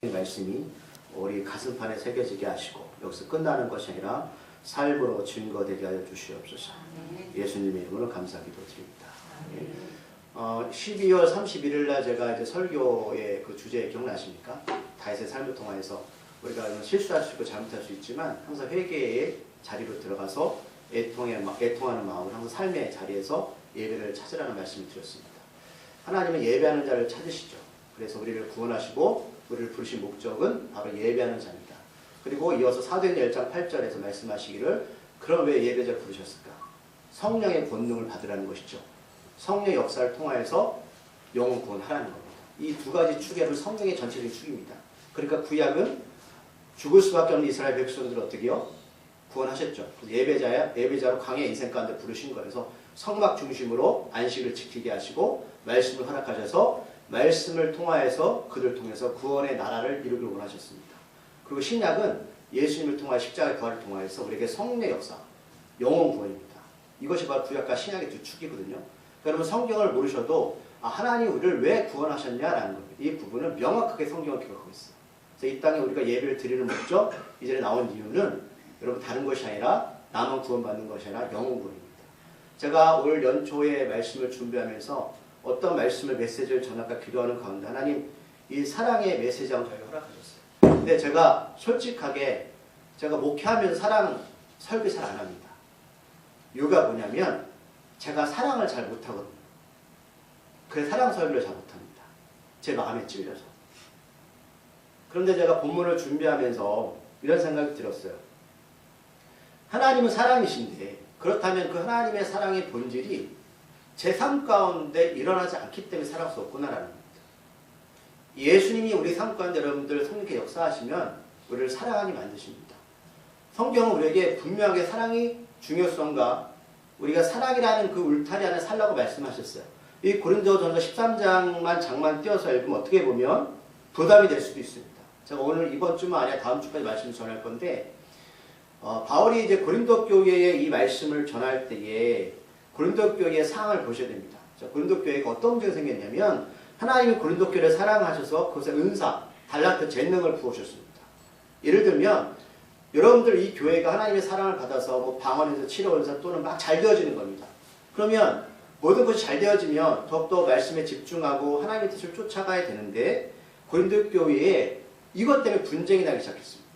말씀이 우리 가슴판에 새겨지게 하시고 여기서 끝나는 것이 아니라 삶으로 증거되게 하여 주시옵소서. 예수님의 이름으로 감사기도 드립니다. 12월 31일 날 제가 이제 설교의 그 주제 기억나십니까? 다윗의 삶을 통해서 우리가 실수할 수 있고 잘못할 수 있지만 항상 회개의 자리로 들어가서 애통하는 마음을 항상 삶의 자리에서 예배를 찾으라는 말씀을 드렸습니다. 하나님은 예배하는 자를 찾으시죠. 그래서 우리를 구원하시고 우리를 부르신 목적은 바로 예배하는 자입니다. 그리고 이어서 사도행전 1장 8절에서 말씀하시기를 그럼 왜 예배자를 부르셨을까? 성령의 권능을 받으라는 것이죠. 성령의 역사를 통하여서 영혼 구원하라는 겁니다. 이 두 가지 축에는 성령의 전체적인 축입니다. 그러니까 구약은 죽을 수밖에 없는 이스라엘 백성들을 어떻게요? 구원하셨죠. 예배자로 광야의 인생 가운데 부르신 거여서 성막 중심으로 안식을 지키게 하시고 말씀을 허락하셔서 말씀을 통하여서 그들 통해서 구원의 나라를 이루기를 원하셨습니다. 그리고 신약은 예수님을 통하여 십자가의 부활을 통하여서 우리에게 성령의 역사, 영혼 구원입니다. 이것이 바로 구약과 신약의 두 축이거든요. 여러분 성경을 모르셔도 하나님 우리를 왜 구원하셨냐라는 겁니다. 이 부분은 명확하게 성경을 기록하고 있어요. 그래서 이 땅에 우리가 예배를 드리는 목적, 이전에 나온 이유는 여러분 다른 것이 아니라 나만 구원받는 것이 아니라 영혼 구원입니다. 제가 올 연초에 말씀을 준비하면서 어떤 말씀을 메시지를 전할까 기도하는 가운데 하나님 이 사랑의 메시지를 저희가 허락하셨어요. 근데 제가 솔직하게 제가 목회하면서 사랑 설교 잘 안 합니다. 이유가 뭐냐면 제가 사랑을 잘 못하거든요. 그래서 사랑 설교를 잘 못합니다. 제 마음에 찔려서. 그런데 제가 본문을 준비하면서 이런 생각이 들었어요. 하나님은 사랑이신데 그렇다면 그 하나님의 사랑의 본질이 제 삶 가운데 일어나지 않기 때문에 살아갈 수 없구나라는 겁니다. 예수님이 우리 삶 가운데 여러분들 성령께 역사하시면 우리를 사랑하게 만드십니다. 성경은 우리에게 분명하게 사랑의 중요성과 우리가 사랑이라는 그 울타리 안에 살라고 말씀하셨어요. 이 고린도전서 13장만 장만 띄어서 읽으면 어떻게 보면 부담이 될 수도 있습니다. 제가 오늘 이번 주만 아니라 다음 주까지 말씀을 전할 건데 바울이 이제 고린도 교회에 이 말씀을 전할 때에 고린도 교회의 상황을 보셔야 됩니다. 고린도 교회가 어떤 문제가 생겼냐면 하나님이 고린도 교회를 사랑하셔서 그것에 은사, 달란트, 재능을 부으셨습니다. 예를 들면 여러분들 이 교회가 하나님의 사랑을 받아서 뭐 방언에서 치료원사 또는 막 잘 되어지는 겁니다. 그러면 모든 것이 잘 되어지면 더욱더 말씀에 집중하고 하나님의 뜻을 쫓아가야 되는데 고린도 교회에 이것 때문에 분쟁이 나기 시작했습니다.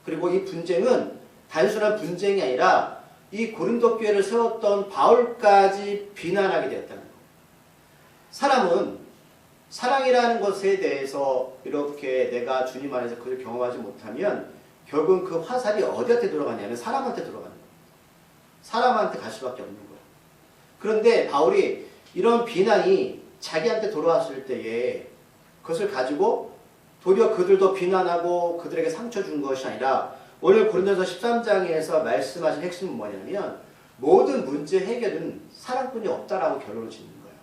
그리고 이 분쟁은 단순한 분쟁이 아니라 이 고린도 교회를 세웠던 바울까지 비난하게 되었다는 거예요. 사람은 사랑이라는 것에 대해서 이렇게 내가 주님 안에서 그걸 경험하지 못하면 결국은 그 화살이 어디한테 돌아가냐면 사람한테 돌아가는 거예요. 사람한테 갈 수밖에 없는 거예요. 그런데 바울이 이런 비난이 자기한테 돌아왔을 때에 그것을 가지고 도리어 그들도 비난하고 그들에게 상처 준 것이 아니라 오늘 고린도서 13장에서 말씀하신 핵심은 뭐냐면 모든 문제 해결은 사랑뿐이 없다라고 결론을 짓는 거예요.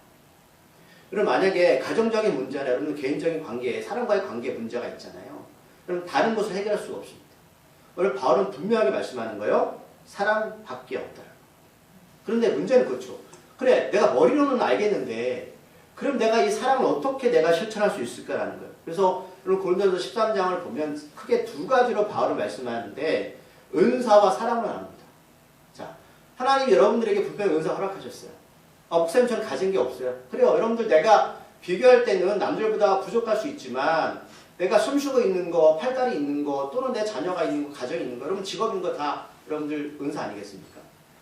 여러분 만약에 가정적인 문제나 여러분 개인적인 관계에 사람과의 관계에 문제가 있잖아요. 그럼 다른 것을 해결할 수가 없습니다. 오늘 바울은 분명하게 말씀하는 거예요. 사랑밖에 없다. 그런데 문제는 그렇죠. 그래 내가 머리로는 알겠는데 그럼 내가 이 사랑을 어떻게 내가 실천할 수 있을까라는 거예요. 그래서 여러분 고린도서 13장을 보면 크게 두 가지로 바울은 말씀하는데 은사와 사랑을 나눕니다. 자, 하나님이 여러분들에게 분명히 은사 허락하셨어요. 목사님 저는 가진 게 없어요. 그래요. 여러분들 내가 비교할 때는 남들보다 부족할 수 있지만 내가 숨쉬고 있는 거, 팔다리 있는 거, 또는 내 자녀가 있는 거, 가정이 있는 거, 여러분 직업 있는 거 다 여러분들 은사 아니겠습니까?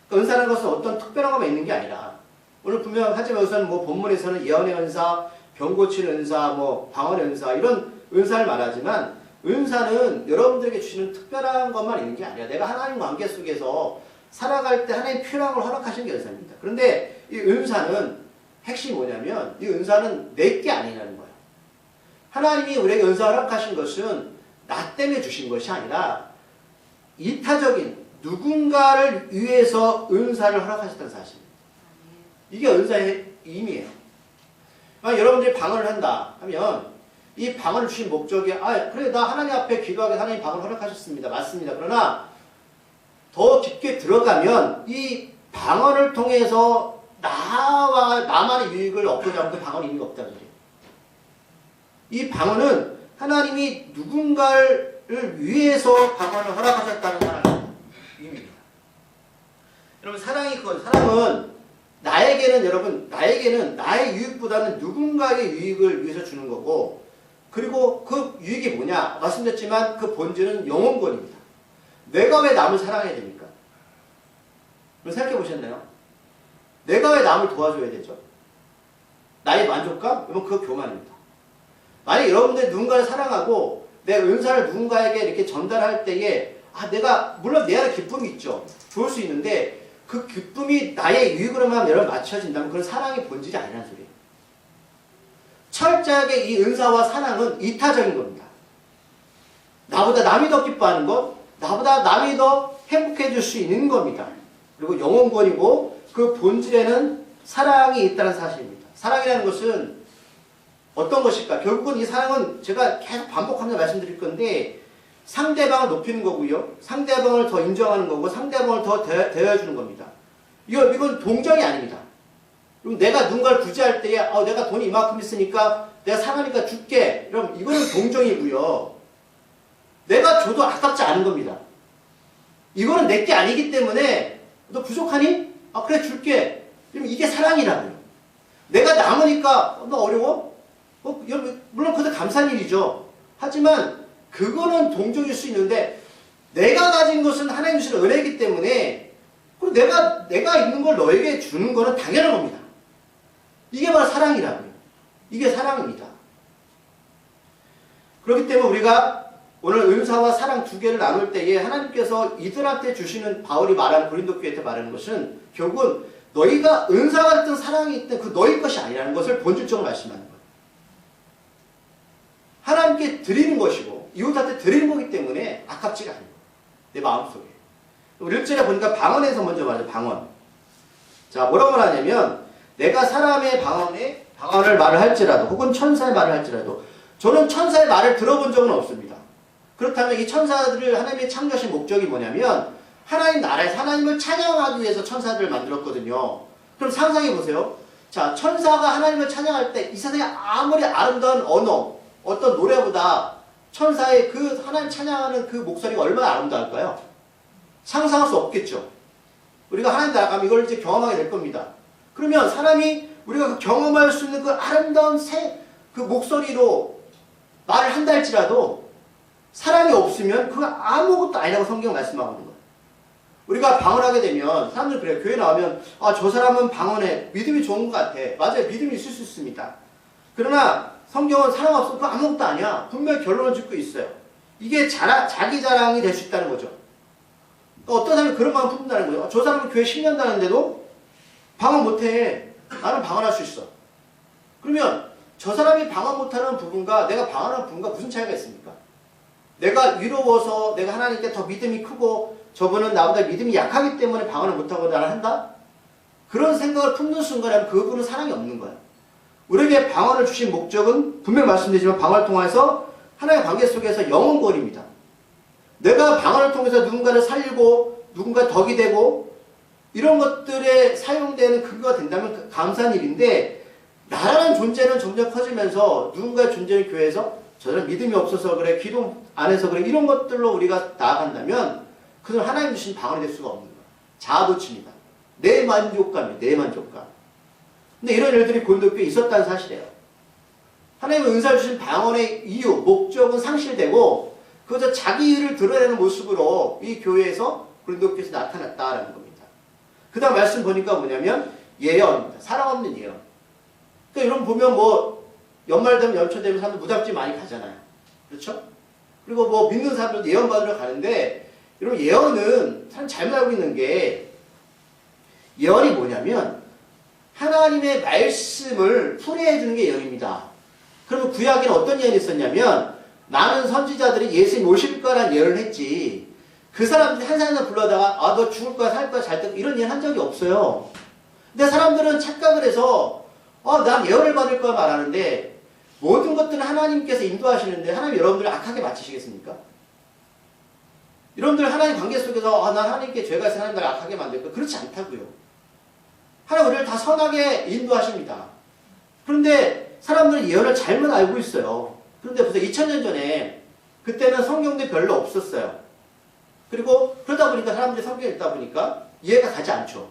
그러니까 은사라는 것은 어떤 특별한 것만 있는 게 아니라 오늘 분명 하지만 우선 뭐 본문에서는 예언의 은사, 병 고치는 은사, 뭐 방언의 은사 이런 은사를 말하지만 은사는 여러분들에게 주시는 특별한 것만 있는 게 아니라 내가 하나님 관계 속에서 살아갈 때 하나님 필요한 걸 허락하신 게 은사입니다. 그런데 이 은사는 핵심이 뭐냐면 이 은사는 내 게 아니라는 거예요. 하나님이 우리에게 은사 허락하신 것은 나 때문에 주신 것이 아니라 이타적인 누군가를 위해서 은사를 허락하셨다는 사실입니다. 이게 은사의 의미예요. 여러분들이 방언을 한다 하면 이 방언을 주신 목적이 그래 나 하나님 앞에 기도하게 하나님 방언을 허락하셨습니다. 맞습니다. 그러나 더 깊게 들어가면 이 방언을 통해서 나와 나만의 유익을 얻고자 하는 그 방언이 의미가 없다는 거예요. 이 방언은 하나님이 누군가를 위해서 방언을 허락하셨다는 사랑입니다. 의미입니다. 여러분 사랑이 그건 사랑은 나에게는 여러분 나에게는 나의 유익보다는 누군가의 유익을 위해서 주는 거고 그리고 그 유익이 뭐냐 말씀드렸지만 그 본질은 영혼권입니다. 내가 왜 남을 사랑해야 됩니까? 생각해 보셨나요? 내가 왜 남을 도와줘야 되죠? 나의 만족감? 여러분 그거 교만입니다. 만약 여러분들이 누군가를 사랑하고 내 은사를 누군가에게 이렇게 전달할 때에 내가 물론 내 안에 기쁨이 있죠. 좋을 수 있는데 그 기쁨이 나의 유익으로만 여러분 맞춰진다면 그건 사랑의 본질이 아니라는 소리예요. 철저하게 이 은사와 사랑은 이타적인 겁니다. 나보다 남이 더 기뻐하는 것, 나보다 남이 더 행복해 줄 수 있는 겁니다. 그리고 영혼권이고 그 본질에는 사랑이 있다는 사실입니다. 사랑이라는 것은 어떤 것일까? 결국은 이 사랑은 제가 계속 반복하면서 말씀드릴 건데 상대방을 높이는 거고요. 상대방을 더 인정하는 거고 상대방을 더 대해주는 겁니다. 이건 동정이 아닙니다. 그럼 내가 누군가를 구제할 때에 내가 돈이 이만큼 있으니까 내가 사랑하니까 줄게. 그럼 이거는 동정이고요. 내가 줘도 아깝지 않은 겁니다. 이거는 내 게 아니기 때문에 너 부족하니? 그래 줄게. 그럼 이게 사랑이라고요. 내가 남으니까 너 어려워? 물론 그것도 감사한 일이죠. 하지만 그거는 동정일 수 있는데 내가 가진 것은 하나님 주신 은혜이기 때문에 그리고 내가 있는 걸 너에게 주는 거는 당연한 겁니다. 이게 바로 사랑이라고요. 이게 사랑입니다. 그렇기 때문에 우리가 오늘 은사와 사랑 두 개를 나눌 때에 하나님께서 이들한테 주시는 바울이 말하는 고린도 교회한테 말하는 것은 결국은 너희가 은사가 있든 사랑이 있든 그 너희 것이 아니라는 것을 본질적으로 말씀하는 거예요. 하나님께 드리는 것이고 이웃한테 드리는 거기 때문에 아깝지가 않아요. 내 마음속에. 우리 1절에 보니까 방언에서 먼저 말해요. 방언. 자 뭐라고 말하냐면 내가 사람의 방언을 말을 할지라도 혹은 천사의 말을 할지라도 저는 천사의 말을 들어본 적은 없습니다. 그렇다면 이 천사들을 하나님이 창조하신 목적이 뭐냐면 하나님 나라에서 하나님을 찬양하기 위해서 천사들을 만들었거든요. 그럼 상상해 보세요. 자, 천사가 하나님을 찬양할 때 이 세상에 아무리 아름다운 언어, 어떤 노래보다 천사의 그 하나님 찬양하는 그 목소리가 얼마나 아름다울까요? 상상할 수 없겠죠. 우리가 하나님 나라 가면 이걸 이제 경험하게 될 겁니다. 그러면 사람이 우리가 그 경험할 수 있는 그 아름다운 그 목소리로 말을 한다 할지라도 사랑이 없으면 그거 아무것도 아니라고 성경 말씀하고 있는 거예요. 우리가 방언하게 되면 사람들 그래요. 교회 나오면 저 사람은 방언에 믿음이 좋은 것 같아. 맞아요. 믿음이 있을 수 있습니다. 그러나 성경은 사랑 없으면 그거 아무것도 아니야. 분명히 결론을 짓고 있어요. 이게 자기 자랑이 될 수 있다는 거죠. 어떤 사람이 그런 마음 품는다는 거예요. 저 사람은 교회 10년 다녔는데도 방언 못해. 나는 방언할 수 있어. 그러면 저 사람이 방언 못하는 부분과 내가 방언하는 부분과 무슨 차이가 있습니까? 내가 위로워서 내가 하나님께 더 믿음이 크고 저분은 나보다 믿음이 약하기 때문에 방언을 못하고 나를 한다? 그런 생각을 품는 순간에 그분은 사랑이 없는 거야. 우리에게 방언을 주신 목적은 분명히 말씀드리지만 방언을 통해서 하나님의 관계 속에서 영혼권입니다. 내가 방언을 통해서 누군가를 살리고 누군가 덕이 되고 이런 것들에 사용되는 근거가 된다면 감사한 일인데 나라는 존재는 점점 커지면서 누군가의 존재는 교회에서 저는 믿음이 없어서 그래 기도 안 해서 그래 이런 것들로 우리가 나아간다면 그건 하나님 주신 방언이 될 수가 없는 거예요. 자아도취입니다. 내 만족감이에요. 내 만족감. 근데 이런 일들이 고린도교회에 있었다는 사실이에요. 하나님의 은사를 주신 방언의 이유, 목적은 상실되고 그저 자기 일을 드러내는 모습으로 이 교회에서 고린도교회에서 나타났다라는 겁니다. 그 다음 말씀 보니까 뭐냐면 예언입니다. 사랑 없는 예언. 그러니까 여러분 보면 연말 되면 연초 되면 사람들 무답지 많이 가잖아요. 그렇죠? 그리고 믿는 사람들도 예언 받으러 가는데 여러분 예언은 사람 잘못 알고 있는 게 예언이 뭐냐면 하나님의 말씀을 풀이해 주는 게 예언입니다. 그러면 구약에는 어떤 예언이 있었냐면 많은 선지자들이 예수님 오실 거란 예언을 했지 그 사람들이 한 사람을 불러다가 너 죽을 거야 살 거야 잘 될 거야 이런 예언 한 적이 없어요. 근데 사람들은 착각을 해서 난 예언을 받을 거야 말하는데 모든 것들은 하나님께서 인도하시는데 하나님 여러분들을 악하게 맞추시겠습니까? 여러분들 하나님 관계 속에서 난 하나님께 죄가 있어 하나님 나를 악하게 만들 거야 그렇지 않다고요. 하나님 우리를 다 선하게 인도하십니다. 그런데 사람들은 예언을 잘못 알고 있어요. 그런데 벌써 2000년 전에 그때는 성경도 별로 없었어요. 그리고 그러다 보니까 사람들이 성경을 읽다 보니까 이해가 가지 않죠.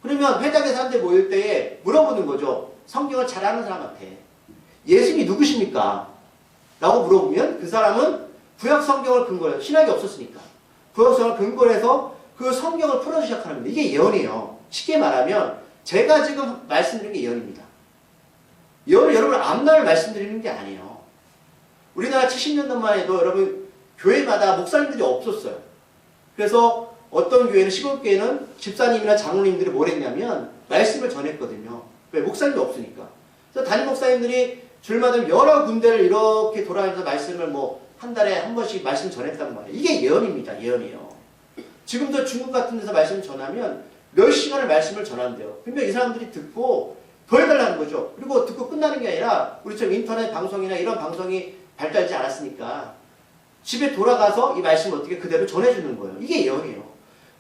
그러면 회당에 사람들이 모일 때에 물어보는 거죠. 성경을 잘 아는 사람한테. 예수님이 누구십니까? 라고 물어보면 그 사람은 구약 성경을 근거로 해서 신학이 없었으니까 구약 성경을 근거로 해서 그 성경을 풀어주기 시작하는 겁니다. 이게 예언이에요. 쉽게 말하면 제가 지금 말씀드리는 게 예언입니다. 예언을 여러분 앞날 말씀드리는 게 아니에요. 우리나라 70년대만 해도 여러분 교회마다 목사님들이 없었어요. 그래서 어떤 교회는 시골 교회는 집사님이나 장로님들이 뭘 했냐면 말씀을 전했거든요. 왜? 목사님이 없으니까. 그래서 담임 목사님들이 줄마다 여러 군데를 이렇게 돌아다니면서 말씀을 뭐 한 달에 한 번씩 말씀 전했단 말이에요. 이게 예언입니다. 예언이에요. 지금도 중국 같은 데서 말씀을 전하면 몇 시간을 말씀을 전한대요. 그러면 이 사람들이 듣고 더 해달라는 거죠. 그리고 듣고 끝나는 게 아니라 우리처럼 인터넷 방송이나 이런 방송이 발달하지 않았으니까 집에 돌아가서 이 말씀을 어떻게 그대로 전해주는 거예요. 이게 예언이에요.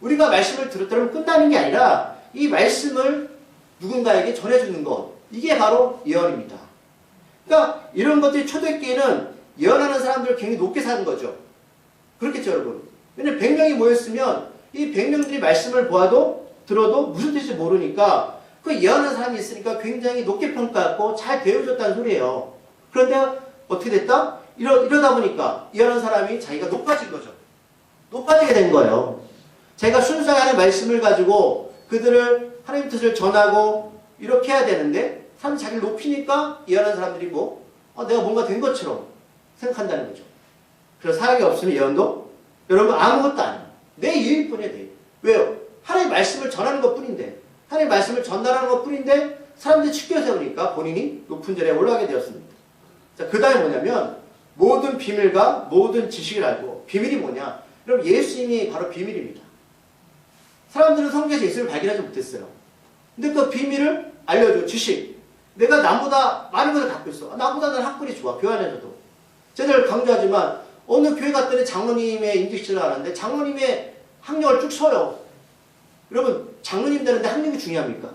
우리가 말씀을 들었다면 끝나는 게 아니라 이 말씀을 누군가에게 전해주는 것. 이게 바로 예언입니다. 그러니까 이런 것들이 초대교회는 예언하는 사람들을 굉장히 높게 사는 거죠. 그렇겠죠, 여러분. 왜냐면 100명이 모였으면 이 100명들이 말씀을 보아도 들어도 무슨 뜻인지 모르니까 그 예언하는 사람이 있으니까 굉장히 높게 평가하고 잘 배워줬다는 소리예요. 그런데 어떻게 됐다? 이러다 보니까 예언하는 사람이 자기가 높아진 거죠. 높아지게 된 거예요. 자기가 순수하게 하는 말씀을 가지고 그들을 하나님 뜻을 전하고 이렇게 해야 되는데 사람이 자기를 높이니까 예언하는 사람들이 내가 뭔가 된 것처럼 생각한다는 거죠. 그래서 사역이 없으면 예언도 여러분 아무것도 아니에요. 내 일일 뿐이에요. 내 일. 왜요? 하나님의 말씀을 전하는 것 뿐인데 하나님의 말씀을 전달하는 것 뿐인데 사람들이 치켜 세우니까 본인이 높은 자리에 올라가게 되었습니다. 자, 그 다음에 뭐냐면 모든 비밀과 모든 지식을 알고 비밀이 뭐냐? 여러분 예수님이 바로 비밀입니다. 사람들은 성경에서 예수를 발견하지 못했어요. 근데 그 비밀을 알려줘. 지식. 내가 남보다 많은 것을 갖고 있어. 나보다는 학벌이 좋아. 교회 안에서도. 제가 강조하지만 어느 교회 갔더니 장로님의 임직실을 하는데 장로님의 학력을 쭉 써요. 여러분 장로님 되는데 학력이 중요합니까?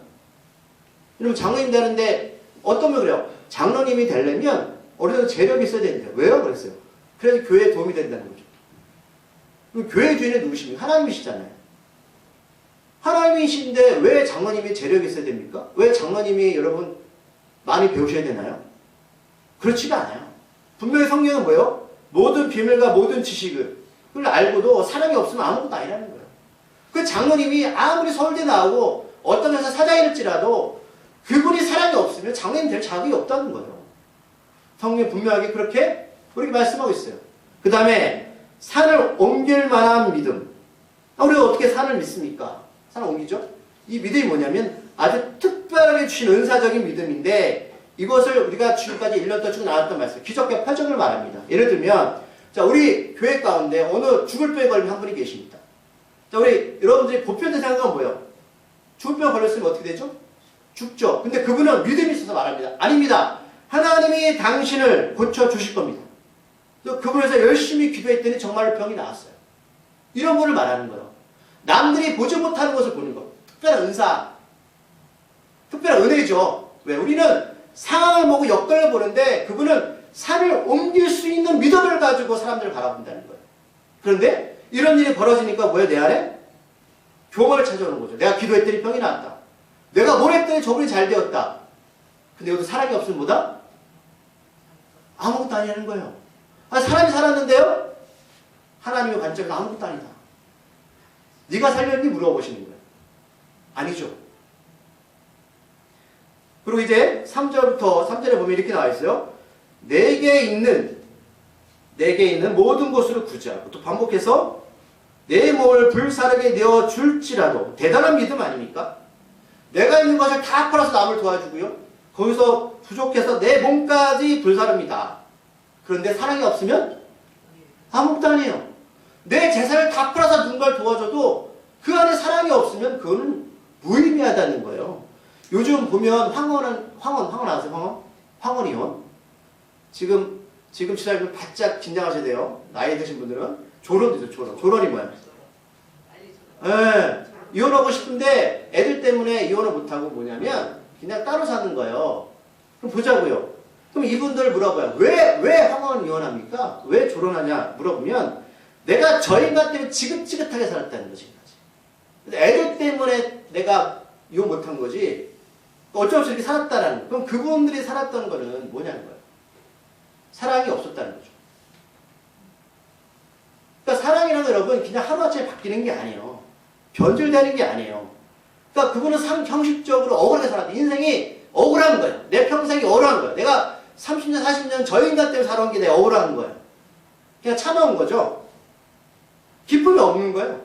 여러분 장로님 되는데 어떤 분 그래요? 장로님이 되려면 어느 정도 재력이 있어야 되는데 왜요? 그랬어요. 그래서 교회에 도움이 된다는 거죠. 그럼 교회 주인은 누구십니까? 하나님이시잖아요. 하나님이신데 왜 장로님이 재력이 있어야 됩니까? 왜 장로님이 여러분 많이 배우셔야 되나요? 그렇지가 않아요. 분명히 성경은 뭐예요? 모든 비밀과 모든 지식을 알고도 사람이 없으면 아무것도 아니라는 거예요. 그 장로님이 아무리 서울대 나오고 어떤 회사 사장일지라도 그분이 사람이 없으면 장로님 될 자격이 없다는 거예요. 성경이 분명하게 그렇게 우리에게 말씀하고 있어요. 그 다음에 산을 옮길 만한 믿음. 우리가 어떻게 산을 믿습니까? 산을 옮기죠? 이 믿음이 뭐냐면 아주 특별하게 주신 은사적인 믿음인데 이것을 우리가 지금까지 1년 동안 쭉 나왔던 말씀, 기적과 표적을 말합니다. 예를 들면 자 우리 교회 가운데 어느 죽을 병에 걸린 한 분이 계십니다. 자 우리 여러분들이 보편된 생각은 뭐예요? 죽을 병에 걸렸으면 어떻게 되죠? 죽죠. 근데 그분은 믿음이 있어서 말합니다. 아닙니다. 하나님이 당신을 고쳐주실 겁니다. 그분에서 열심히 기도했더니 정말로 병이 나았어요. 이런 분을 말하는 거예요. 남들이 보지 못하는 것을 보는 것. 특별한 은사, 특별한 은혜죠. 왜? 우리는 상황을 보고 역경을 보는데 그분은 산을 옮길 수 있는 믿음을 가지고 사람들을 바라본다는 거예요. 그런데 이런 일이 벌어지니까 뭐예요? 내 안에? 교만을 찾아오는 거죠. 내가 기도했더니 병이 나았다. 내가 뭘 했더니 저분이 잘 되었다. 근데 여기서 사람이 없으면 뭐다? 아무것도 아니라는 거예요. 사람이 살았는데요? 하나님의 관점에서 아무것도 아니다. 네가 살렸니? 물어보시는 거예요. 아니죠. 그리고 이제 3절에 보면 이렇게 나와 있어요. 내게 있는 모든 것으로 구제하고 또 반복해서 내 몸을 불사르게 내어 줄지라도 대단한 믿음 아닙니까? 내가 있는 것을 다 팔아서 남을 도와주고요. 거기서 부족해서 내 몸까지 불사릅니다. 그런데 사랑이 없으면 아무것도 아니에요. 내 재산을 다 팔아서 누군가를 도와줘도 그 안에 사랑이 없으면 그거는 무의미하다는 거예요. 요즘 보면 황원 아세요? 황원이요. 지금 지난주 바짝 긴장하셔야 돼요. 나이 드신 분들은 조론이죠. 조론이 뭐야? 네, 이혼하고 싶은데 애들 때문에 이혼을 못하고 뭐냐면 그냥 따로 사는 거예요. 그럼 보자고요. 그럼 이분들 물어봐요. 왜 황홀은 이혼합니까? 왜 결혼하냐 물어보면 내가 저 인간 때문에 지긋지긋하게 살았다는 거지. 애들 때문에 내가 이혼 못한 거지. 어쩔 수 없이 이렇게 살았다라는 거. 그럼 그분들이 살았던 거는 뭐냐는 거예요. 사랑이 없었다는 거죠. 그러니까 사랑이라는 건 여러분 그냥 하루아침에 바뀌는 게 아니에요. 변질되는 게 아니에요. 그러니까 그분은 형식적으로 억울하게 살았다. 인생이 억울한 거예요. 내 평생이 억울한 거예요. 내가 30년, 40년 저 인간 때문에 살아온 게 내가 억울한 거예요. 그냥 참아온 거죠. 기쁨이 없는 거예요.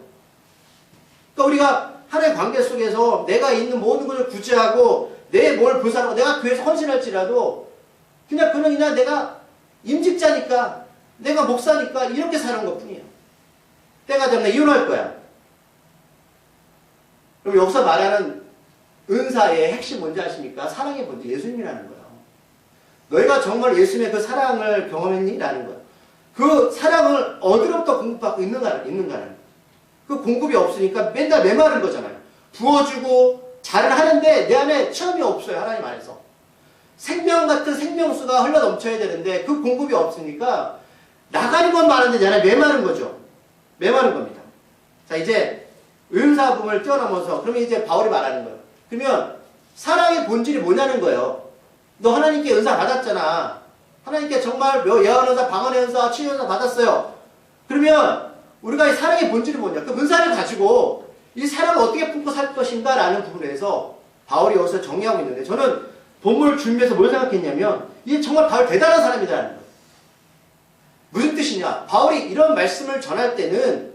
그러니까 우리가 하나의 관계 속에서 내가 있는 모든 것을 구제하고 내 뭘 불사하고 내가 교회에서 헌신할지라도 그냥 내가 임직자니까 내가 목사니까 이렇게 사는 것 뿐이에요. 때가 되면 이혼할 거야. 그럼 여기서 말하는 은사의 핵심 뭔지 아십니까? 사랑의 본질 예수님이라는 거예요. 너희가 정말 예수님의 그 사랑을 경험했니? 라는 거예요. 그 사랑을 어디로부터 공급받고 있는가는 그 공급이 없으니까 맨날 메마른 거잖아요. 부어주고 잘을 하는데 내 안에 체험이 없어요. 하나님 안에서. 생명 같은 생명수가 흘러 넘쳐야 되는데 그 공급이 없으니까 나가는 건 많은데 내 안에 메마른 거죠. 메마른 겁니다. 자, 이제 은사 부분을 뛰어넘어서 그러면 이제 바울이 말하는 거예요. 그러면 사랑의 본질이 뭐냐는 거예요. 너 하나님께 은사 받았잖아. 하나님께 정말 예언은사, 방언의은사, 치유은사 받았어요. 그러면 우리가 이 사랑의 본질이 뭐냐? 그 은사를 가지고 이 사랑을 어떻게 품고 살 것인가 라는 부분에서 바울이 여기서 정의하고 있는데 저는 본문을 준비해서 뭘 생각했냐면 이게 정말 바울 대단한 사람이라는 거예요. 무슨 뜻이냐? 바울이 이런 말씀을 전할 때는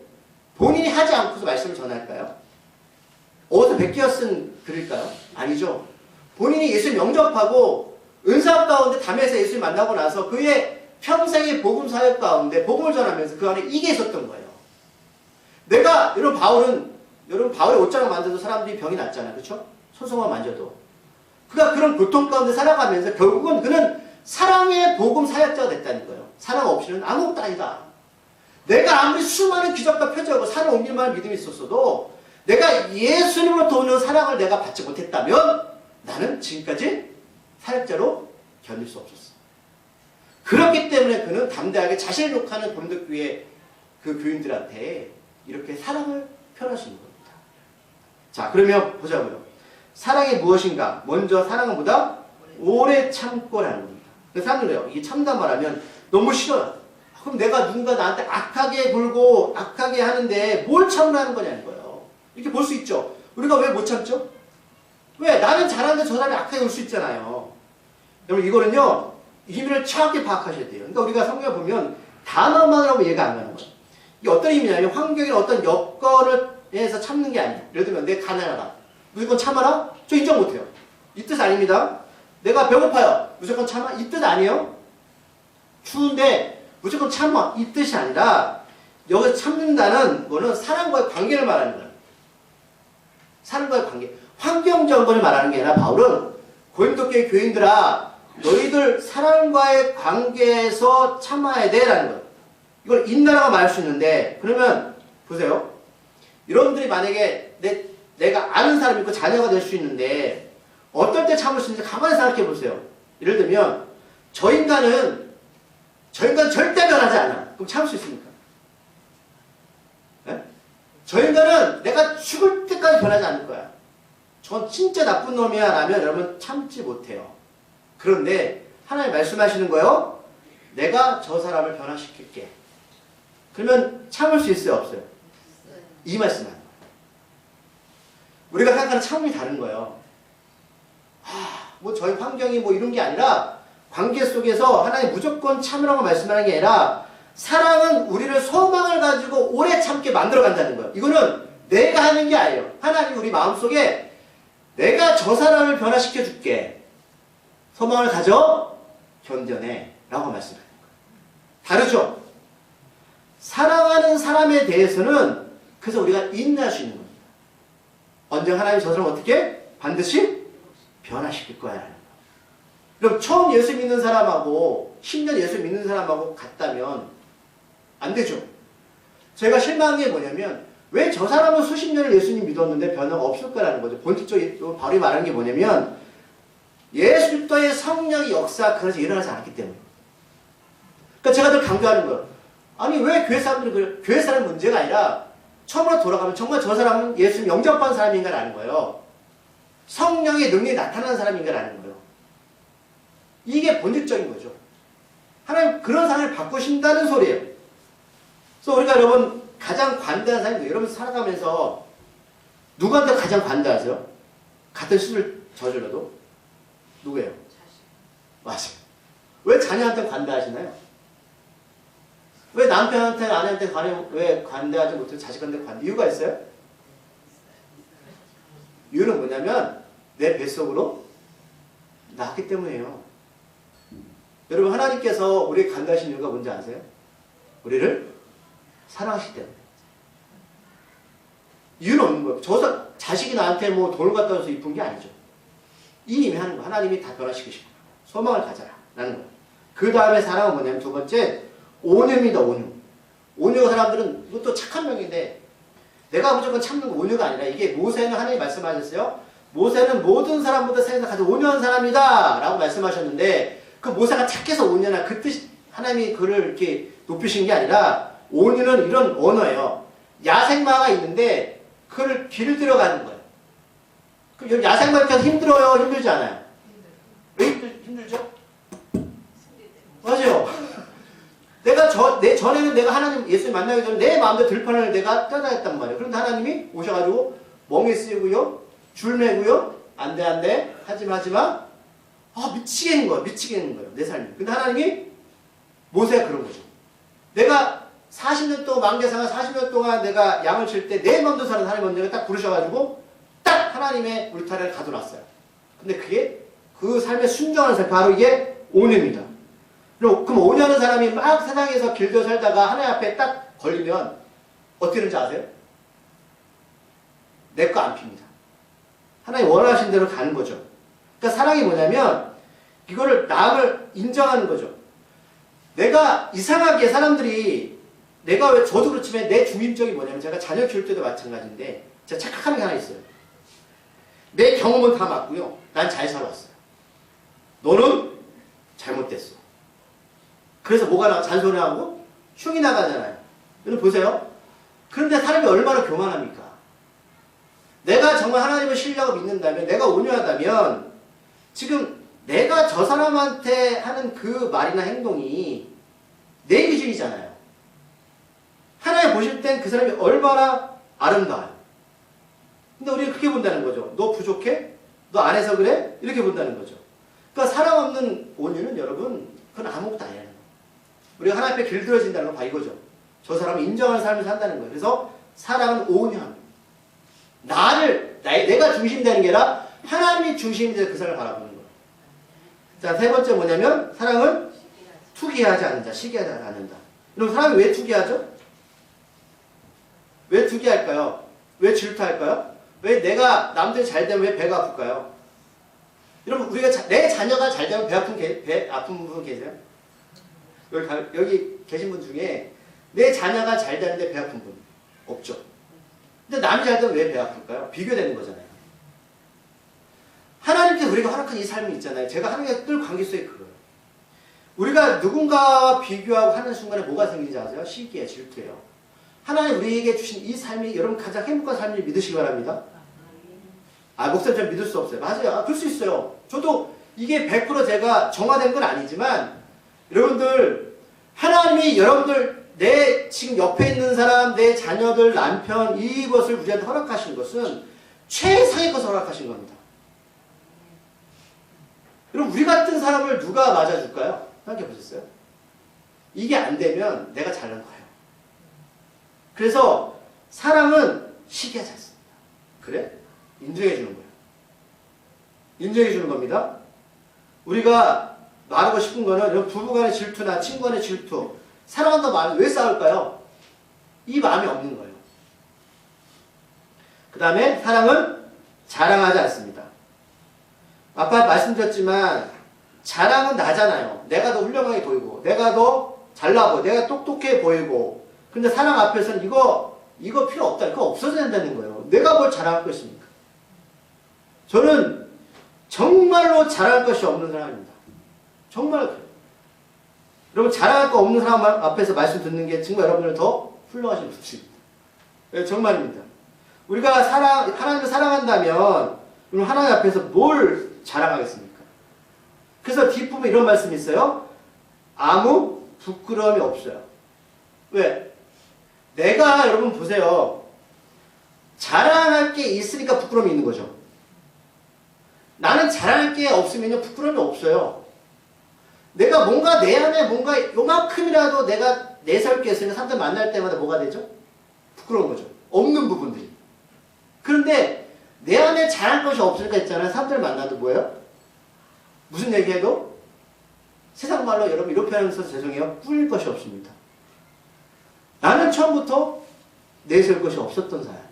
본인이 하지 않고서 말씀을 전할까요? 어디서 베끼어 쓴 글일까요? 아니죠. 본인이 예수님 영접하고 은사 가운데 담에서 예수님 만나고 나서 그의 평생의 복음 사역 가운데 복음을 전하면서 그 안에 이게 있었던 거예요. 여러분 바울의 옷장을 만져도 사람들이 병이 났잖아요. 그렇죠? 손송아 만져도. 그가 그런 고통 가운데 살아가면서 결국은 그는 사랑의 복음 사역자가 됐다는 거예요. 사랑 없이는 아무것도 아니다. 내가 아무리 수많은 기적과 표적을 산을 옮길 만한 믿음이 있었어도 내가 예수님으로부터 오는 사랑을 내가 받지 못했다면 나는 지금까지 사역자로 견딜 수 없었어. 그렇기 때문에 그는 담대하게 자신을 욕하는 고린도 교회 그 교인들한테 이렇게 사랑을 표현할 수 있는 겁니다. 자, 그러면 보자고요. 사랑이 무엇인가? 먼저 사랑은 뭐다? 오래 참고라는 겁니다. 사람들이요. 이게 참다 말하면 너무 싫어요. 그럼 내가 누군가 나한테 악하게 굴고 악하게 하는데 뭘 참으라는 거냐는 거예요. 이렇게 볼 수 있죠. 우리가 왜 못 참죠? 왜? 나는 잘하는데 저 사람이 악하게 굴 수 있잖아요. 여러분 이거는요. 의미를 정확히 파악하셔야 돼요. 그러니까 우리가 성경을 보면 단어만으로 이해가 안 가는 거예요. 이게 어떤 의미냐면 환경이나 어떤 여건을 해서 참는 게 아니에요. 예를 들면 내가 가난하다. 무조건 참아라? 저 인정 못해요. 이 뜻 아닙니다. 내가 배고파요. 무조건 참아? 이 뜻 아니에요. 추운데 무조건 참아. 이 뜻이 아니라 여기서 참는다는 거는 사람과의 관계를 말하는 거예요. 사람과의 관계. 환경적인 걸 말하는 게 아니라 바울은 고린도 교회 교인들아 너희들 사람과의 관계에서 참아야 돼 라는 거예요. 이걸 인나라고 말할 수 있는데 그러면 보세요. 여러분들이 만약에 내가 아는 사람이 있고 자녀가 될 수 있는데 어떨 때 참을 수 있는지 가만히 생각해 보세요. 예를 들면 저 인간 절대 변하지 않아. 그럼 참을 수 있습니까? 네? 저 인간은 내가 죽을 때까지 변하지 않을 거야. 전 진짜 나쁜 놈이야 라면 여러분 참지 못해요. 그런데 하나님 말씀하시는 거예요. 내가 저 사람을 변화시킬게. 그러면 참을 수 있어요? 없어요? 이 말씀하는 거예요. 우리가 생각하는 참음이 다른 거예요. 뭐 저희 환경이 뭐 이런 게 아니라 관계 속에서 하나님 무조건 참으라고 말씀하는 게 아니라 사랑은 우리를 소망을 가지고 오래 참게 만들어 간다는 거예요. 이거는 내가 하는 게 아니에요. 하나님이 우리 마음속에 내가 저 사람을 변화시켜 줄게. 소망을 가져 견뎌내 라고 말씀하는 거예요. 다르죠? 사랑하는 사람에 대해서는 그래서 우리가 인내할 수 있는 겁니다. 언젠가 하나님이 저 사람을 어떻게? 반드시 변화시킬 거야 라는 거예요. 그럼 처음 예수 믿는 사람하고 10년 예수 믿는 사람하고 같다면 안 되죠. 제가 실망한 게 뭐냐면 왜 저 사람은 수십 년을 예수님 믿었는데 변화가 없을까라는 거죠. 본질적으로 바울이 말하는 게 뭐냐면 예수 그리스도의 성령의 역사 그것이 일어나지 않았기 때문에. 그러니까 제가 늘 강조하는 거예요. 아니 왜 교회 사람들이 그래? 교회 사람 문제가 아니라 처음으로 돌아가면 정말 저 사람은 예수님 영접받은 사람인가라는 거예요. 성령의 능력이 나타나는 사람인가라는 거예요. 이게 본질적인 거죠. 하나님 그런 사람을 바꾸신다는 소리예요. 그래서 우리가 여러분 가장 관대한 사람이 여러분 살아가면서 누구한테 가장 관대하세요? 같은 실수를 저질러도? 누구예요? 맞아요. 왜 자녀한테 관대하시나요? 왜 남편한테 아내한테 왜 관대하지 못해서 자식한테 관대? 이유가 있어요? 이유는 뭐냐면 내 뱃속으로 낳았기 때문이에요. 여러분 하나님께서 우리에게 관대하신 이유가 뭔지 아세요? 우리를 사랑하시기 때문에. 이유는 없는 거예요. 저 자식이 나한테 뭐 돈을 갖다 줘서 이쁜 게 아니죠. 이미 하는 거. 하나님이 다 변화시키시고 소망을 가져라 라는 거예요. 그 다음에 사랑은 뭐냐면 두 번째 온유입니다. 온유. 온유가 사람들은 이것도 착한 명인데 내가 무조건 참는 거 온유가 아니라 이게 모세는 하나님이 말씀하셨어요. 모세는 모든 사람보다 세상에서 가장 온유한 사람이다 라고 말씀하셨는데 그 모세가 착해서 온유나 그 뜻 하나님이 그를 이렇게 높이신 게 아니라 온유는 이런 언어예요. 야생마가 있는데 그걸 길들여가는 거예요. 그럼 야생마 이렇게 힘들어요? 힘들지 않아요? 왜 힘들죠? 맞아요. 전에는 내가 하나님, 예수님 만나기 전에 내 마음대로 들판을 내가 떠나했단 말이에요. 그런데 하나님이 오셔가지고 멍에 쓰이고요, 줄 매고요, 안 돼, 하지마. 미치겠는 거예요. 내 삶이. 근데 하나님이 모세가 그런 거죠. 내가 40년 동안, 망대상을 40년 동안 내가 양을 칠 때 내 마음대로 사는 하나님 언니가 딱 부르셔가지고 딱 하나님의 울타리를 가둬놨어요. 근데 그게 그 삶에 순종하는 삶, 바로 이게 온유입니다. 그럼 온유하는 사람이 막 세상에서 길도 살다가 하나님 앞에 딱 걸리면 어떻게 되는지 아세요? 내 거 안 핍니다. 하나님 원하신 대로 가는 거죠. 그러니까 사랑이 뭐냐면 이거를 남을 인정하는 거죠. 내가 이상하게 사람들이 내가 왜 저도 그렇지만 내 중심적이 뭐냐면 제가 자녀 키울 때도 마찬가지인데 제가 착각하는 게 하나 있어요. 내 경험은 다 맞고요. 난 잘 살아왔어요. 너는 잘못됐어. 그래서 뭐가 잔소리하고 흉이 나가잖아요. 여러분 보세요. 그런데 사람이 얼마나 교만합니까? 내가 정말 하나님을 신뢰하고 믿는다면, 내가 온유하다면 지금 내가 저 사람한테 하는 그 말이나 행동이 내 기준이잖아요. 하나님 보실 땐 그 사람이 얼마나 아름다워요. 근데 우리가 그렇게 본다는 거죠. 너 부족해? 너 안 해서 그래? 이렇게 본다는 거죠. 그러니까 사랑 없는 온유는 여러분 그건 아무것도 아니에요. 우리가 하나님 앞에 길들여진다는 건 봐 이거죠. 저 사람을 인정하는 삶을 산다는 거예요. 그래서 사랑은 온유함. 내가 중심되는 게 아니라 하나님이 중심이 돼서 그 사람을 바라보는 거예요. 자, 세 번째 뭐냐면 사랑은 투기하지 않는다. 시기하지 않는다. 그럼 사람이 왜 투기하죠? 왜 투기할까요? 왜 질투할까요? 왜 내가 남들이 잘 되면 왜 배가 아플까요? 여러분 우리가 내 자녀가 잘 되면 배 아픈 분 계세요? 여기 계신 분 중에 내 자녀가 잘 되는데 배 아픈 분 없죠? 근데 남이 잘 되면 왜 배 아플까요? 비교되는 거잖아요. 하나님께 우리가 허락한 이 삶이 있잖아요. 제가 하나님께 늘 관계 속에 그거예요. 우리가 누군가와 비교하고 하는 순간에 뭐가 생기는지 아세요? 시기예요. 질투예요. 하나님 우리에게 주신 이 삶이 여러분 가장 행복한 삶을 믿으시기 바랍니다. 목사님 잘 믿을 수 없어요. 맞아요. 그럴 수 있어요. 저도 이게 100% 제가 정화된 건 아니지만 여러분들 하나님이 여러분들 내 지금 옆에 있는 사람, 내 자녀들, 남편 이것을 우리한테 허락하신 것은 최상의 것을 허락하신 겁니다. 여러분 우리 같은 사람을 누가 맞아줄까요? 생각해 보셨어요? 이게 안 되면 내가 잘난 거예요. 그래서 사랑은 시기하지 않습니다. 그래? 인정해 주는 거예요. 인정해 주는 겁니다. 우리가 말하고 싶은 거는 부부간의 질투나 친구간의 질투, 사랑한다는 마음이 왜 싸울까요? 이 마음이 없는 거예요. 그 다음에 사랑은 자랑하지 않습니다. 아까 말씀드렸지만 자랑은 나잖아요. 내가 더 훌륭하게 보이고 내가 더 잘나 보이고 내가 똑똑해 보이고 근데 사랑 앞에서는 이거 필요 없다. 그거 없어져야 된다는 거예요. 내가 뭘 자랑할 것입니까? 저는 정말 정말로 자랑할 것이 없는 사람입니다. 정말 그래요. 여러분 자랑할 거 없는 사람 앞에서 말씀 듣는 게 정말 여러분을 더 훌륭하신 분입니다. 네, 정말입니다. 우리가 하나님을 사랑한다면 그럼 하나님 앞에서 뭘 자랑하겠습니까? 그래서 뒷부분에 이런 말씀이 있어요. 아무 부끄러움이 없어요. 왜? 내가 여러분 보세요. 자랑할 게 있으니까 부끄러움이 있는 거죠. 나는 자랑할 게 없으면요 부끄러움이 없어요. 내가 뭔가 내 안에 뭔가 요만큼이라도 내가 내세울 게 있으니까 사람들 만날 때마다 뭐가 되죠? 부끄러운 거죠. 없는 부분들이. 그런데 내 안에 자랑할 것이 없으니까 있잖아요. 사람들 만나도 뭐예요? 무슨 얘기해도 세상 말로 여러분 이렇게 표현해서 죄송해요. 꾸릴 것이 없습니다. 나는 처음부터 내세울 것이 없었던 사람이에요.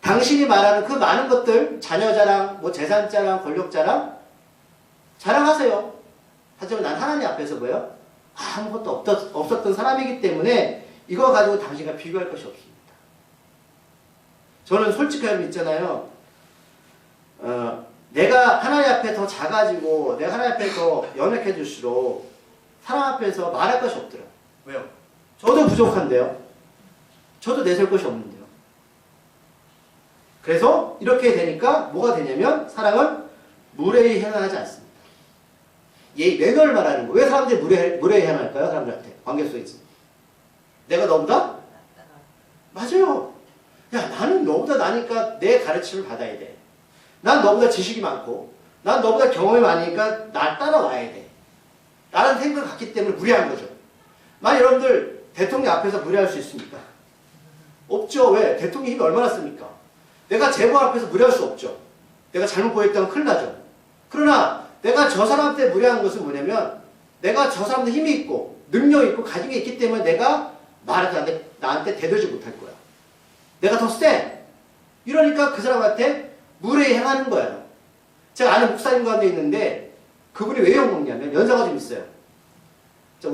당신이 말하는 그 많은 것들, 자녀 자랑, 뭐 재산 자랑, 권력 자랑, 자랑하세요. 하지만 난 하나님 앞에서 뭐예요? 아무것도 없었던 사람이기 때문에 이거 가지고 당신과 비교할 것이 없습니다. 저는 솔직하게 있잖아요. 내가 하나님 앞에 더 작아지고 내가 하나님 앞에 더 연약해질수록 사람 앞에서 말할 것이 없더라고요. 왜요? 저도 부족한데요. 저도 내세울 것이 없는데요. 그래서 이렇게 되니까 뭐가 되냐면 사랑은 무례히 행하지 않습니다. 매너를 말하는 거예요. 왜 사람들이 무례히 행할까요? 사람들한테. 관계 속에서. 내가 너보다? 맞아요. 야, 나는 너보다 나니까 내 가르침을 받아야 돼. 난 너보다 지식이 많고 난 너보다 경험이 많으니까 날 따라와야 돼. 라는 생각을 갖기 때문에 무례한 거죠. 만약 여러분들 대통령 앞에서 무례할 수 있습니까? 없죠. 왜? 대통령 힘이 얼마나 씁니까? 내가 재벌 앞에서 무례할 수 없죠. 내가 잘못 보였다면 큰일 나죠. 그러나 내가 저 사람한테 무례한 것은 뭐냐면 내가 저 사람한테 힘이 있고 능력이 있고 가진 게 있기 때문에 내가 말해도 나한테 대들지 못할 거야. 내가 더 세. 이러니까 그 사람한테 무례히 행하는 거예요. 제가 아는 목사님 가운데 있는데 그분이 왜 욕먹냐면 연세가 좀 있어요.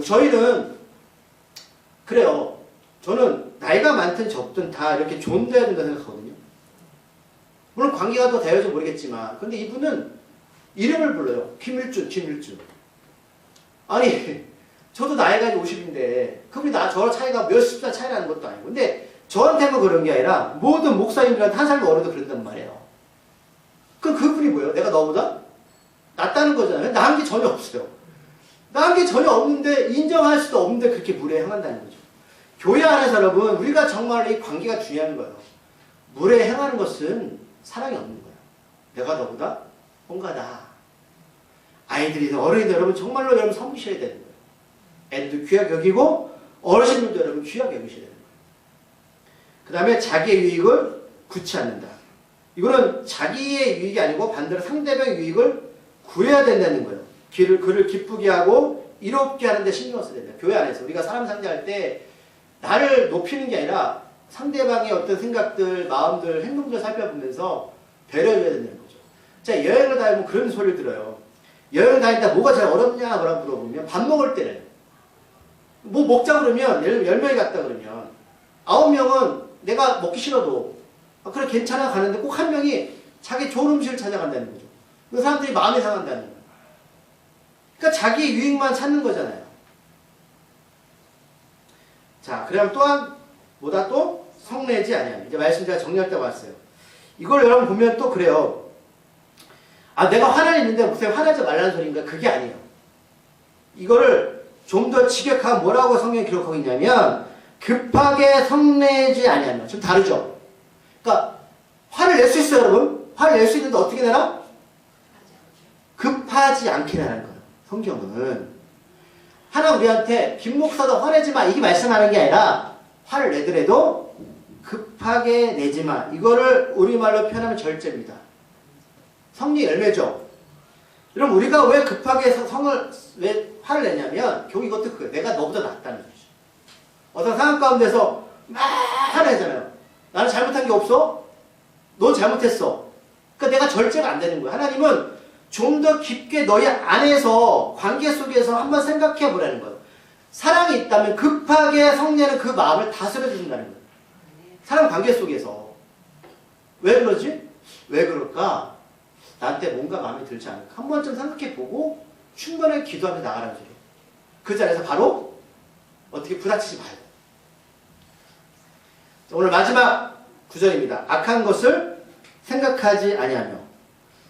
저희는 그래요. 저는 나이가 많든 적든 다 이렇게 존대해야 된다 생각하거든요. 물론 관계가 더 되어서 모르겠지만 근데 이분은 이름을 불러요. 김일준. 아니 저도 나이가 50인데 그분이 저랑 차이가 몇십 살 차이 나는 것도 아니고 근데 저한테만 그런 게 아니라 모든 목사님들한테 한 살도 어려도 그런단 말이에요. 그럼 그분이 뭐예요? 내가 너보다 낫다는 거잖아요. 나은 게 전혀 없어요. 나은 게 전혀 없는데 인정할 수도 없는데 그렇게 무례히 행한다는 거죠. 교회 안에서 여러분 우리가 정말 이 관계가 중요한 거예요. 무례히 행하는 것은 사랑이 없는 거예요. 내가 너보다 뭔가 나. 아이들이 어른이들 여러분 정말로 여러분 섬기셔야 되는 거예요. 애들도 귀하게 여기고 어르신들도 여러분 귀하게 여기셔야 되는 거예요. 그 다음에 자기의 유익을 구치 않는다. 이거는 자기의 유익이 아니고 반대로 상대방의 유익을 구해야 된다는 거예요. 그를 기쁘게 하고 이롭게 하는 데 신경 써야 된다. 교회 안에서 우리가 사람 상대할 때 나를 높이는 게 아니라 상대방의 어떤 생각들, 마음들, 행동들을 살펴보면서 배려해야 된다는 거죠. 자, 여행을 다니면 그런 소리를 들어요. 여행 다니다 뭐가 제일 어렵냐 뭐라고 물어보면 밥 먹을 때래요. 뭐 먹자 그러면 예를 들면 10명이 갔다 그러면 9명은 내가 먹기 싫어도 그래 괜찮아 가는데 꼭 한 명이 자기 좋은 음식을 찾아간다는 거죠. 그 사람들이 마음이 상한다는 거예요. 그러니까 자기 유익만 찾는 거잖아요. 자, 그다음 또한 뭐다 또 성내지 아니하며. 이제 말씀 제가 정리할 때 왔어요. 이걸 여러분 보면 또 그래요. 아, 내가 화를 있는데 목사님 화나지 말라는 소리인가? 그게 아니에요. 이거를 좀 더 직역하면 뭐라고 성경에 기록하고 있냐면 급하게 성내지 아니하며. 좀 다르죠? 그러니까 화를 낼 수 있어요, 여러분. 화를 낼 수 있는데 어떻게 내라? 급하지 않게 내라는 거예요. 성경은. 하나 우리한테 김 목사도 화내지 마. 이게 말씀하는 게 아니라 화를 내더라도 급하게 내지 마. 이거를 우리말로 표현하면 절제입니다. 성리 열매죠. 그럼 우리가 왜 급하게 왜 화를 내냐면 결국 이것도 그거예요. 내가 너보다 낫다는 거죠. 어떤 상황 가운데서 막 화를 내잖아요. 나는 잘못한 게 없어? 넌 잘못했어. 그러니까 내가 절제가 안 되는 거예요. 하나님은 좀 더 깊게 너희 안에서 관계 속에서 한번 생각해 보라는 거예요. 사랑이 있다면 급하게 성내는 그 마음을 다스려 주신다는 거예요. 사랑 관계 속에서. 왜 그러지? 왜 그럴까? 나한테 뭔가 마음에 들지 않을까? 한 번쯤 생각해보고 충분하게 기도하며 나가라는 소리예요. 그 자리에서 바로 어떻게 부딪히지 말고. 오늘 마지막 구절입니다. 악한 것을 생각하지 아니하며.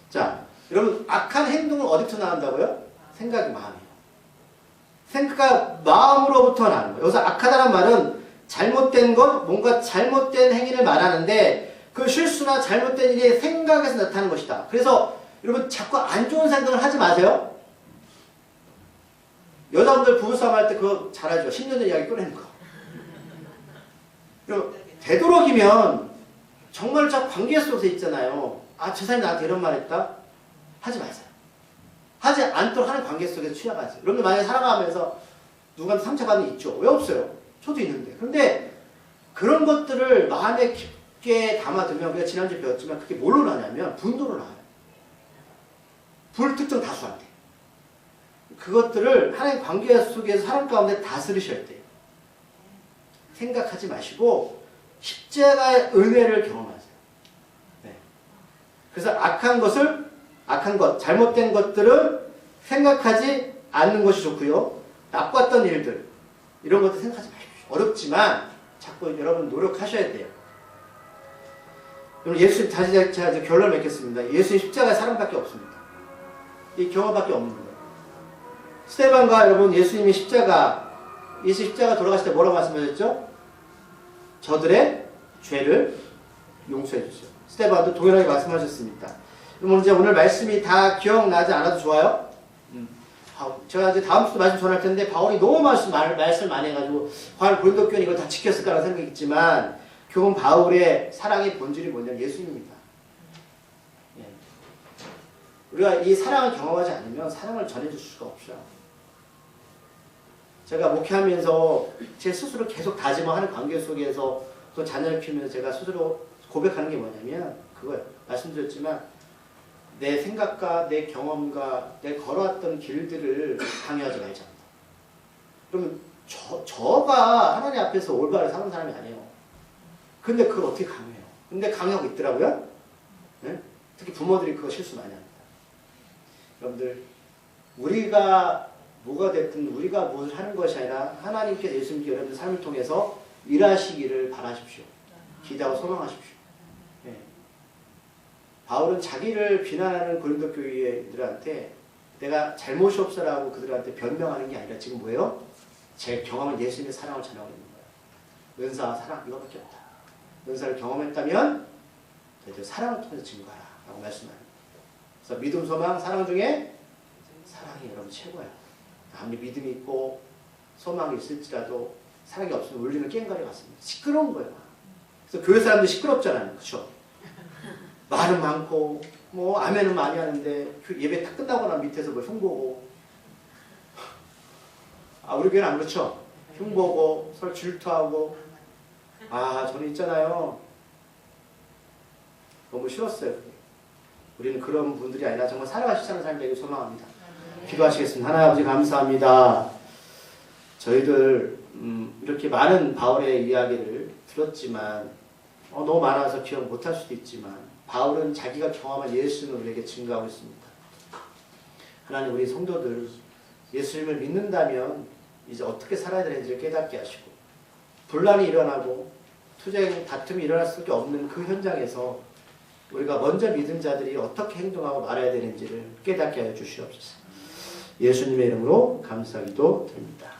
자, 여러분 악한 행동은 어디부터 나온다고요? 생각이 마음이에요. 생각 마음으로부터 나는 거예요. 여기서 악하다는 말은 잘못된 것, 뭔가 잘못된 행위를 말하는데 그 실수나 잘못된 일이 생각에서 나타나는 것이다. 그래서 여러분 자꾸 안 좋은 생각을 하지 마세요. 여자분들 부부싸움 할 때 그거 잘하죠. 10년 전 이야기 꺼내는 거. 되도록이면 정말 저 관계 속에서 있잖아요. 아, 저 사람이 나한테 이런 말 했다? 하지 마세요. 하지 않도록 하는 관계 속에서 취약하세요. 여러분들 만약에 살아가면서 누구한테 상처받는 게 있죠. 왜 없어요? 저도 있는데. 그런데 그런 것들을 마음에 깊게 담아두면 우리가 지난주에 배웠지만 그게 뭘로 나냐면 분노로 나와요. 불특정 다수한테. 그것들을 하나님 관계 속에서 사람 가운데 다스리셔야 돼요. 생각하지 마시고 십자가의 은혜를 경험하세요. 네. 그래서 악한 것, 잘못된 것들은 생각하지 않는 것이 좋고요. 나빴던 일들, 이런 것들 생각하지 마십시오. 어렵지만 자꾸 여러분 노력하셔야 돼요. 여러분 예수님, 제가 결론을 맺겠습니다. 예수님 십자가에 사랑밖에 없습니다. 이 경험밖에 없는 거예요. 스데반과 여러분 예수님이 예수 십자가 돌아가실 때 뭐라고 말씀하셨죠? 저들의 죄를 용서해 주세요. 스데반도 동일하게 말씀하셨습니다. 그럼 이제 오늘 말씀이 다 기억나지 않아도 좋아요? 제가 이제 다음 주도 말씀 전할 텐데 바울이 너무 말씀을 많이 해가지고 과연 고린도 교회는 이걸 다 지켰을까라는 생각이 있지만 결국은 바울의 사랑의 본질이 뭐냐면 예수님입니다. 예. 우리가 이 사랑을 경험하지 않으면 사랑을 전해줄 수가 없어요. 제가 목회하면서 제 스스로 계속 다짐하는 관계 속에서 또 자녀를 키우면서 제가 스스로 고백하는 게 뭐냐면 그거예요. 말씀드렸지만 내 생각과 내 경험과 내 걸어왔던 길들을 강요하지 말자. 그러면 저가 하나님 앞에서 올바르게 사는 사람이 아니에요. 근데 그걸 어떻게 강요해요? 근데 강요하고 있더라고요. 네? 특히 부모들이 그거 실수 많이 합니다. 여러분들 우리가 뭐가 됐든 우리가 무엇을 하는 것이 아니라 하나님께서 예수님께 여러분들 삶을 통해서 일하시기를 바라십시오. 기대하고 소망하십시오. 네. 바울은 자기를 비난하는 고린도 교회들한테 내가 잘못이 없어라고 그들한테 변명하는 게 아니라 지금 뭐예요? 제 경험은 예수님의 사랑을 전하고 있는 거예요. 은사와 사랑 이거밖에 없다. 은사를 경험했다면 너희들 사랑을 통해서 증거하라 라고 말씀합니다. 그래서 믿음, 소망, 사랑 중에 사랑이 여러분 최고예요. 아무리 믿음이 있고 소망이 있을지라도 사랑이 없으면 울리는 깽가리 같습니다. 시끄러운 거예요. 그래서 교회 사람들 시끄럽잖아요. 그렇죠? 말은 많고 뭐 아멘은 많이 하는데 예배 딱 끝나거나 밑에서 뭐 흉보고 우리 교회는 안 그렇죠? 흉보고 서로 질투하고 저는 있잖아요. 너무 싫었어요. 우리는 그런 분들이 아니라 정말 살아가시는 사람이 되길 소망합니다. 기도하시겠습니다. 하나님 아버지 감사합니다. 저희들 이렇게 많은 바울의 이야기를 들었지만 너무 많아서 기억 못할 수도 있지만 바울은 자기가 경험한 예수님을 우리에게 증거하고 있습니다. 하나님 우리 성도들 예수님을 믿는다면 이제 어떻게 살아야 되는지를 깨닫게 하시고 분란이 일어나고 투쟁, 다툼이 일어날 수밖에 없는 그 현장에서 우리가 먼저 믿은 자들이 어떻게 행동하고 말해야 되는지를 깨닫게 하여 주시옵소서. 예수님의 이름으로 감사기도 드립니다.